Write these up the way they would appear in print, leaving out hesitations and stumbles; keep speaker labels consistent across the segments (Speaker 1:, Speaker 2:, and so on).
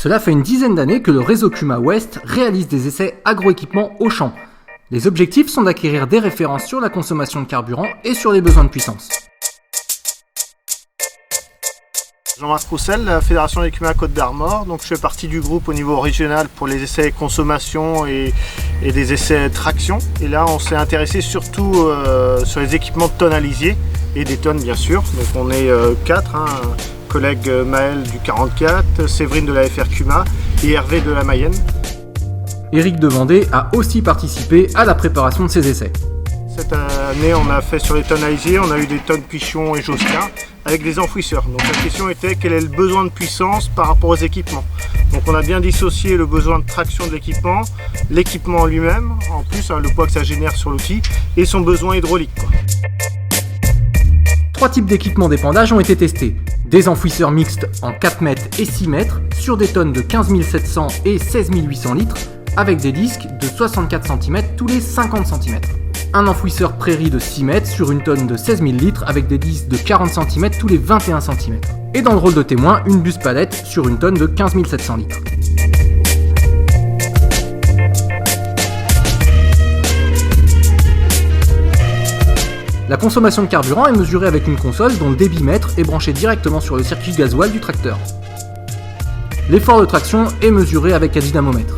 Speaker 1: Cela fait une dizaine d'années que le réseau CUMA West réalise des essais agroéquipements au champ. Les objectifs sont d'acquérir des références sur la consommation de carburant et sur les besoins de puissance.
Speaker 2: Jean-Marc Roussel, la Fédération des CUMA Côte d'Armor. Donc, je fais partie du groupe au niveau régional pour les essais consommation et des essais traction. Et là, on s'est intéressé surtout sur les équipements de tonnes à lisier et des tonnes bien sûr. Donc on est 4, collègue Maël du 44, Séverine de la FR CUMA et Hervé de la Mayenne.
Speaker 1: Éric Devendée a aussi participé à la préparation de ces essais.
Speaker 2: Cette année, on a fait sur les tonnes à lisier, on a eu des tonnes Pichon et Josquin avec des enfouisseurs. Donc la question était quel est le besoin de puissance par rapport aux équipements. Donc on a bien dissocié le besoin de traction de l'équipement lui-même, en plus le poids que ça génère sur l'outil, et son besoin hydraulique.
Speaker 1: 3 types d'équipements d'épandage ont été testés. Des enfouisseurs mixtes en 4 mètres et 6 mètres sur des tonnes de 15 700 et 16 800 litres avec des disques de 64 cm tous les 50 cm. Un enfouisseur prairie de 6 mètres sur une tonne de 16 000 litres avec des disques de 40 cm tous les 21 cm. Et dans le rôle de témoin, une buse palette sur une tonne de 15 700 litres. La consommation de carburant est mesurée avec une console dont le débitmètre est branché directement sur le circuit gasoil du tracteur. L'effort de traction est mesuré avec un dynamomètre.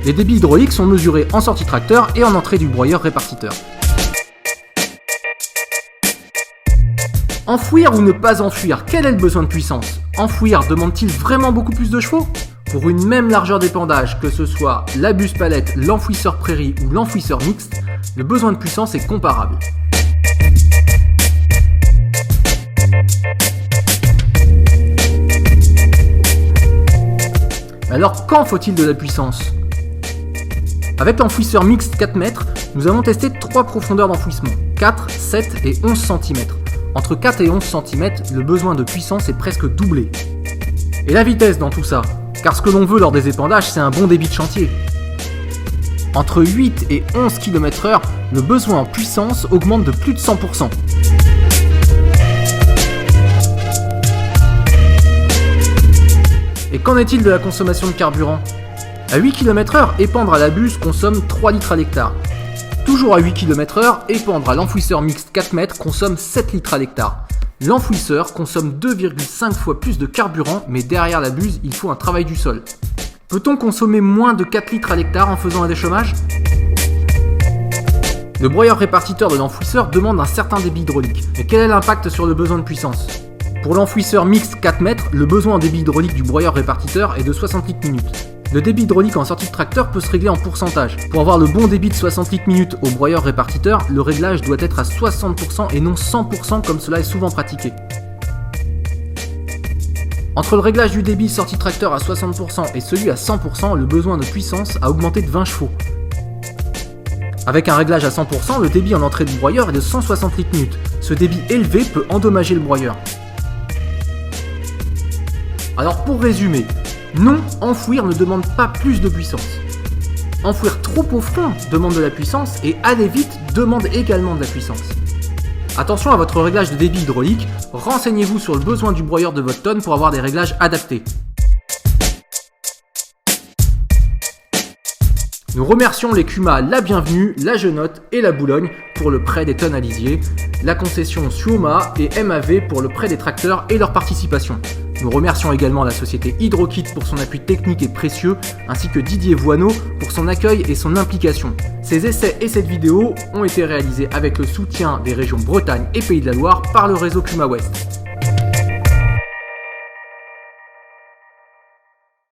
Speaker 1: Les débits hydrauliques sont mesurés en sortie tracteur et en entrée du broyeur répartiteur. Enfouir ou ne pas enfouir, quel est le besoin de puissance? Enfouir demande-t-il vraiment beaucoup plus de chevaux? Pour une même largeur d'épandage, que ce soit la buse palette, l'enfouisseur prairie ou l'enfouisseur mixte, le besoin de puissance est comparable. Alors quand faut-il de la puissance? Avec l'enfouisseur mixte 4 mètres, nous avons testé 3 profondeurs d'enfouissement, 4, 7 et 11 cm. Entre 4 et 11 cm, le besoin de puissance est presque doublé. Et la vitesse dans tout ça? Car ce que l'on veut lors des épandages, c'est un bon débit de chantier. Entre 8 et 11 km/h, le besoin en puissance augmente de plus de 100%. Et qu'en est-il de la consommation de carburant? À 8 km/h, épandre à la buse consomme 3 litres à l'hectare. Toujours à 8 km/h, épandre à l'enfouisseur mixte 4 mètres consomme 7 litres à l'hectare. L'enfouisseur consomme 2,5 fois plus de carburant, mais derrière la buse, il faut un travail du sol. Peut-on consommer moins de 4 litres à l'hectare en faisant un déchômage? Le broyeur répartiteur de l'enfouisseur demande un certain débit hydraulique. Mais quel est l'impact sur le besoin de puissance? Pour l'enfouisseur mixte 4 mètres, le besoin en débit hydraulique du broyeur répartiteur est de 60 litres minutes. Le débit hydraulique en sortie de tracteur peut se régler en pourcentage. Pour avoir le bon débit de 60 litres minutes au broyeur répartiteur, le réglage doit être à 60% et non 100% comme cela est souvent pratiqué. Entre le réglage du débit sortie tracteur à 60% et celui à 100%, le besoin de puissance a augmenté de 20 chevaux. Avec un réglage à 100%, le débit en entrée du broyeur est de 160 litres minutes. Ce débit élevé peut endommager le broyeur. Alors pour résumer, non, enfouir ne demande pas plus de puissance. Enfouir trop au fond demande de la puissance et aller vite demande également de la puissance. Attention à votre réglage de débit hydraulique, renseignez-vous sur le besoin du broyeur de votre tonne pour avoir des réglages adaptés. Nous remercions les CUMA La Bienvenue, La Genotte et La Boulogne pour le prêt des tonnes à lisier, la concession Suoma et MAV pour le prêt des tracteurs et leur participation. Nous remercions également la société Hydrokit pour son appui technique et précieux, ainsi que Didier Voineau pour son accueil et son implication. Ces essais et cette vidéo ont été réalisés avec le soutien des régions Bretagne et Pays de la Loire par le réseau CUMA West.